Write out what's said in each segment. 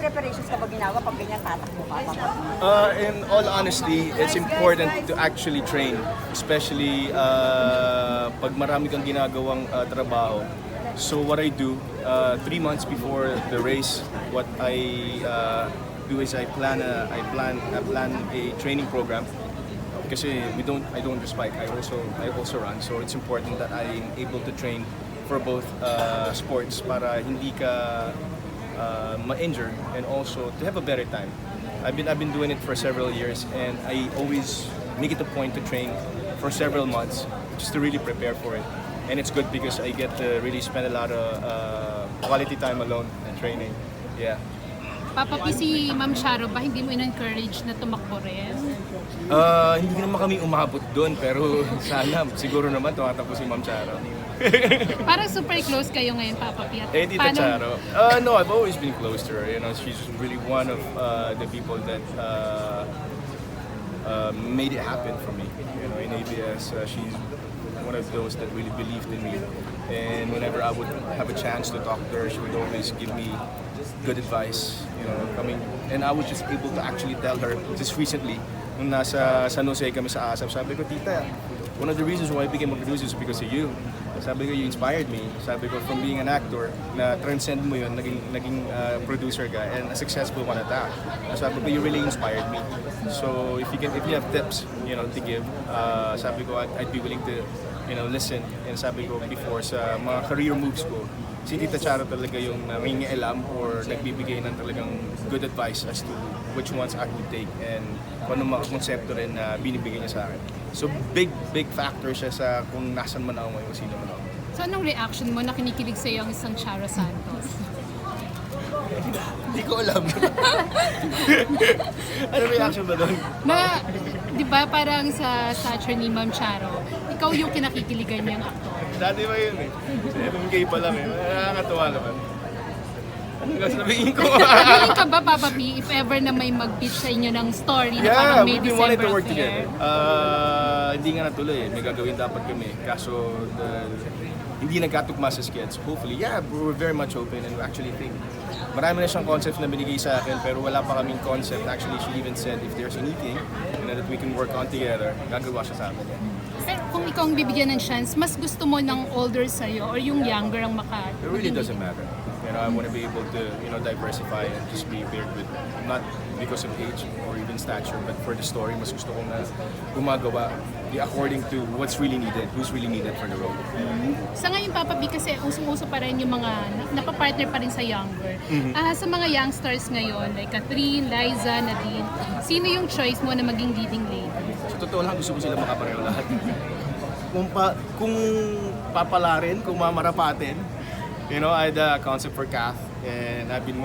preparations ka ba ginawa pag ganyan tatakbo ka? In all honesty, it's important to actually train, especially pag marami kang ginagawang trabaho. So what I do, 3 months before the race, what I do is I plan a training program. Kasi I don't just bike, I also run. So it's important that I'm able to train for both sports para hindi ka ma-injured and also to have a better time. I've been doing it for several years, and I always make it a point to train for several months just to really prepare for it. And it's good because I get to really spend a lot of quality time alone and training. Yeah. Papa P, si Ma'am Charo ba hindi mo in-encourage na tumakbo rin? Hindi naman kami umabot doon, pero sana siguro naman tumatakbo si Ma'am Charo. Parang super close kayo ngayon, Papa P. Eh, Tita Charo. No, I've always been close to her. You know, she's really one of the people that made it happen for me. You know, in ABS, she's one of those that really believed in me. And whenever I would have a chance to talk to her, she would always give me good advice. You know, and I was just able to actually tell her just recently, nung nasa San Jose kami sa ASAP, sabi ko, Tita, one of the reasons why I became a producer is because of you. Sabi ko, you inspired me. Sabi ko, from being an actor, na transcend mo yun, naging producer ka, and a successful one at that. Sabi ko, you really inspired me. So if you have tips, you know, to give, sabi ko, I'd be willing to, you know, listen. And sabi ko before sa mga career moves ko, si Tita Charo talaga yung nangingialam or nagbibigay ng talagang good advice as to which ones I would take and kung anong mga konsepto rin na binibigay niya sa akin. So big factor siya sa kung nasan man ako ngayon, sino man ako. So anong reaction mo na kinikilig sa'yo ang isang Charo Santos? Hindi ko alam. Ano reaction ba doon? Na, di ba parang sa stature ni Ma'am Charo, ikaw yung kinakikiligan niyang aktor. Dati ba yun eh? 7K pa lang eh. Nakakatuwa naman. Ano nga sabihin ko? Willing ka ba, Papa P, if ever na may mag-pitch sa inyo ng story na parang may we wanted to December work affair? together. Hindi nga natuloy eh. May gagawin dapat kami. Kaso hindi nagkatugma sa skits. Hopefully, yeah, we're very much open and we actually think marami na siyang concepts na binigay sa akin pero wala pa kaming concept. Actually, she even said if there's anything that we can work on together, gagawa siya sa amin. Pero kung ikaw ang bibigyan ng chance, mas gusto mo ng older sa'yo or yung younger ang maka... It really doesn't matter. You know, I want to be able to, you know, diversify and just be paired with, not because of age or even stature, but for the story, mas gusto kong na gumagawa according to what's really needed, who's really needed for the role. Sa ngayon, Papa B, kasi usong-uso pa rin yung mga napapartner pa rin sa younger. Sa mga youngsters ngayon, like Kathryn, Liza, Nadine, sino yung choice mo na maging leading lady? Sa totoo lang, gusto ko sila makapareho lahat. Kung papalarin, kung mamarapatin, you know, I had a concept for Kath, and I've been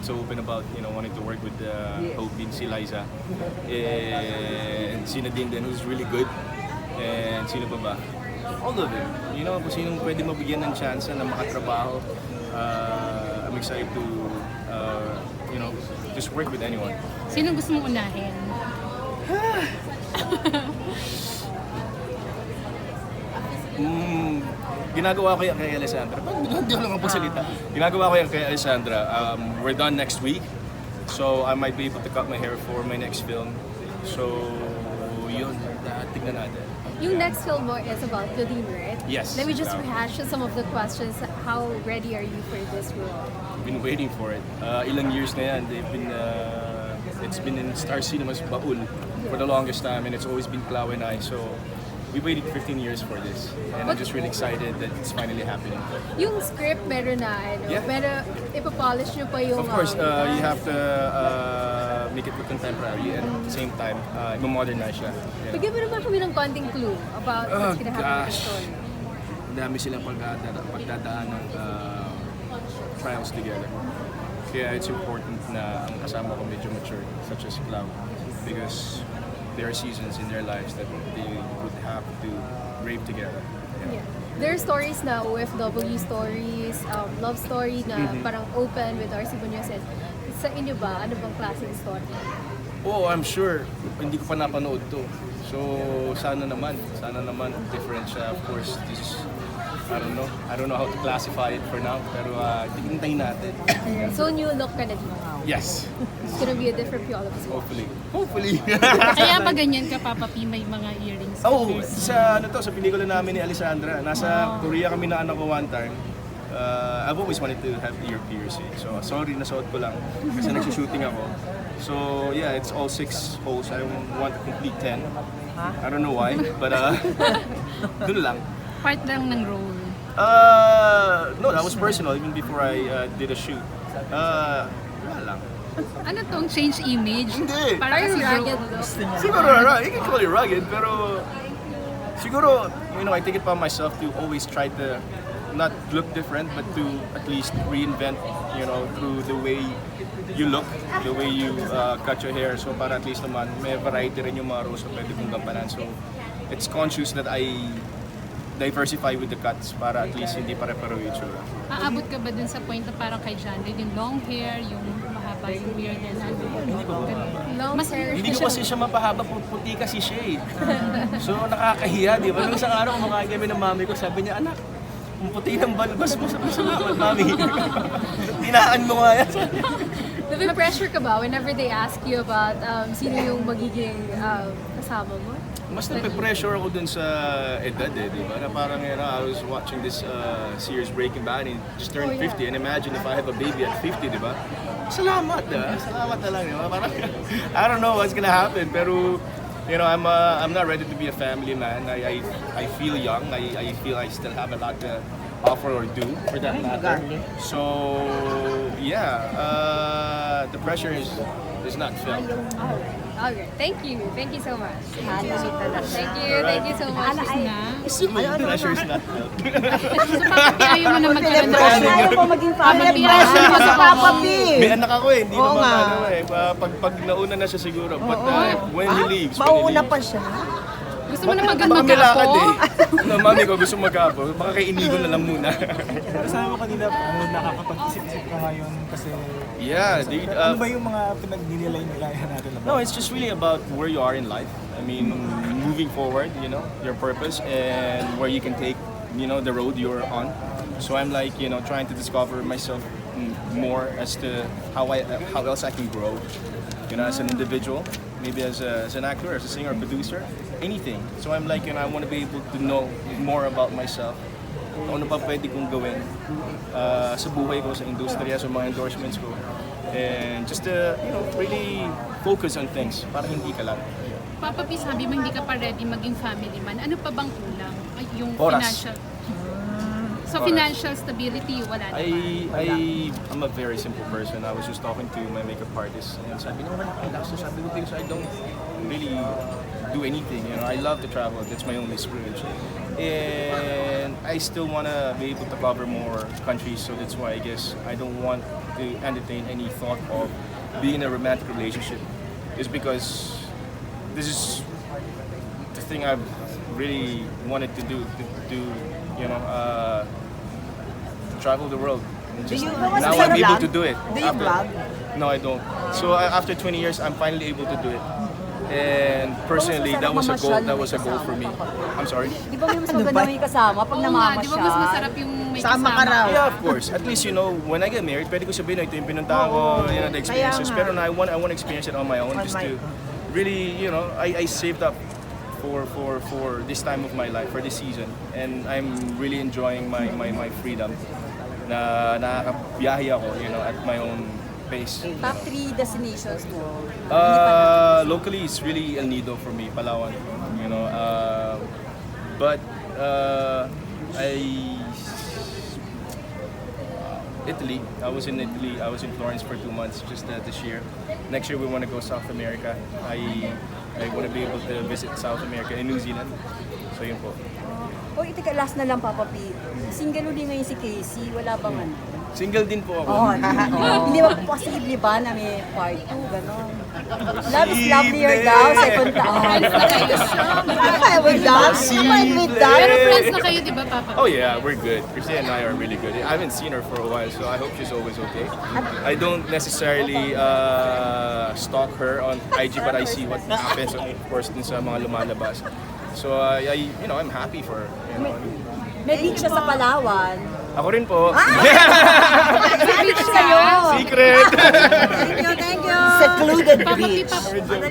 so open about, you know, wanting to work with Hope, si Liza, and si Nadine din, who's really good, and sino pa ba? All of them. You know, kung sinong pwede mabigyan ng chance na makatrabaho, I'm excited to, you know, just work with anyone. Sino gusto mong unahin? Ginagawa ko yan kay Alessandra. Hindi ko lang magsalita. Ginagawa ko yan kay Alessandra. We're done next week. So I might be able to cut my hair for my next film. So yun, tignan natin. Yung next film mo is about Claudine, right? Yes. Let me just rehash some of the questions. How ready are you for this role? I've been waiting for it. Ilang years na yan. It's been in Star Cinemas Baul for the longest time, and it's always been Clau and I. So we waited 15 years for this, and I'm just really excited that it's finally happening. Yung script, meron na, ano? Yeah. Pero ipapolish nyo pa yung... Of course, you have to make it look contemporary, and at the same time, i-modernize siya. Yeah. Bigyan mo naman kami ng konting clue about what's gonna happen in the story. Ang dami silang pagdadaan ng trials together. Kaya it's important na ang kasama ko medyo mature, such as Clau, because there are seasons in their lives that they would have to brave together. Yeah. There are stories na OFW stories, love story na parang open with RC Munoz. Sa inyo ba, ano bang klaseng story? Oh, I'm sure. Hindi ko pa napanood to. So, sana naman different siya. Of course, this I don't know how to classify it for now, pero hintayin natin. So new look ka na dito. Yes, It's gonna be a different Piolo Pascual. hopefully. Kaya ba ganyan ka, Papa P, may mga earrings? Oh, sa pelikula namin ni Alessandra, nasa Korea kami na anak ko one time. I've always wanted to have ear piercing. So sorry, nasuot ko lang kasi nagsushooting ako. So yeah, it's all 6 holes. I want to complete 10. I don't know why, but dun lang. Part lang ng role. No, that was personal even before I did a shoot. Wala lang. Ano tong change image? Hindi. Para Are you kasi ragged though? Siguro, you can call it rugged, pero siguro, I take it upon myself to always try to not look different, but to at least reinvent, through the way you look, the way you cut your hair. So para at least naman, may variety rin yung mga roles na pwede kong gampanan. So it's conscious that I diversify with the cuts para at least hindi pare-pareho yung itsura. Aabot ka ba dun sa point na parang kay John, yung long hair, yung mahaba yung beard, and Hindi ko mababa. Long hair. Hindi ko kasi siya mapahaba, puti kasi siya eh. So nakakahiya, di ba? Nung isang araw, kumakain kami ng mami ko, sabi niya, anak, ang puti ng balbas mo, sabi salamat, mami. Tinaan mo nga yan. Nape-pressure ka ba whenever they ask you about sino yung magiging kasama mo? Mas nape-pressure ako dun sa edad di ba? Na parang, I was watching this series Breaking Bad and just turned 50 and imagine if I have a baby at 50, di ba? Salamat Salamat na lang, di ba? Parang, I don't know what's gonna happen, pero I'm not ready to be a family man. I feel young. I feel I still have a lot to offer or do for that matter. So yeah, the pressure is not felt. Okay. Thank you so much. Ano talaga. Thank you so much. The pressure is not felt. So Papa P, ayaw mo na magkaroon ng Ayaw mo maging family person mo sa Papa P. May anak ako hindi Oo naman nga. pag nauna na siya siguro. But when he leaves, Mauna pa siya. Gusto mo na Baka mag-apo? may lakad eh. No, mami ko gusto mag-apo. Baka kay Inigo na lang muna. Sabi mo kanina, nakakapag-isip-isip ka ngayon kasi Yeah, dude. ano ba yung mga pinagnilay-nilayan natin? No, it's just really about where you are in life. I mean, moving forward, your purpose and where you can take, the road you're on. So I'm like, trying to discover myself more as to how else I can grow, as an individual, maybe as an actor, as a singer, producer, anything. So I'm like, I want to be able to know more about myself. Ano pa pwede kong gawin sa buhay ko, sa industriya, sa mga endorsements ko. And just to, really focus on things para hindi ka lang. Papa P, sabi mo hindi ka pa ready maging family man. Ano pa bang kulang? Ay, yung Oras. financial. So Oras. financial stability, wala naman. I'm a very simple person. I was just talking to my makeup artist and sabi niya, sabi ko because I don't really do anything. I love to travel. That's my only experience. And I still want to be able to cover more countries, so that's why I guess I don't want to entertain any thought of being in a romantic relationship. Is because this is the thing I've really wanted to do, to travel the world. And just, now I'm able to do it. Do you vlog? No, I don't. So after 20 years, I'm finally able to do it. And personally, that was a goal for me. I'm sorry? Di ba may mas maganda may kasama pag Oo nga, namamasyal? di ba mas masarap yung may Sama kasama? ka raw. Yeah, of course. At least, when I get married, pwede ko sabihin, ito yung pinuntahan ko, the experiences. Kaya nga. Pero I want to experience it on my own, just to really, I saved up for this time of my life, for this season. And I'm really enjoying my freedom. Na nakakabiyahe ako, at my own pace. Top 3 destinations mo. Locally, it's really El Nido for me, Palawan. But Italy. I was in Italy. I was in Florence for 2 months just this year. Next year we want to go South America. I want to be able to visit South America and New Zealand. So yun po. O ito ka, last na lang Papa P. Single uli ngayon si Casey. Wala bang ano? Single din po ako. Hindi ba possible ba na may part 2, gano'n? Love is lovelier daw, second taon. Okay with that? Fine with that? Pero friends na kayo, di ba, Papa P? Oh yeah, we're good. Christina and I are really good. I haven't seen her for a while, so I hope she's always okay. I don't necessarily stalk her on IG, but I see what happens, of course, dun sa mga lumalabas. So I'm happy for her. May beach siya sa Palawan. Ako rin po. Beach sa'yo. Secret! Thank you. Secluded Papa, beach. Papa,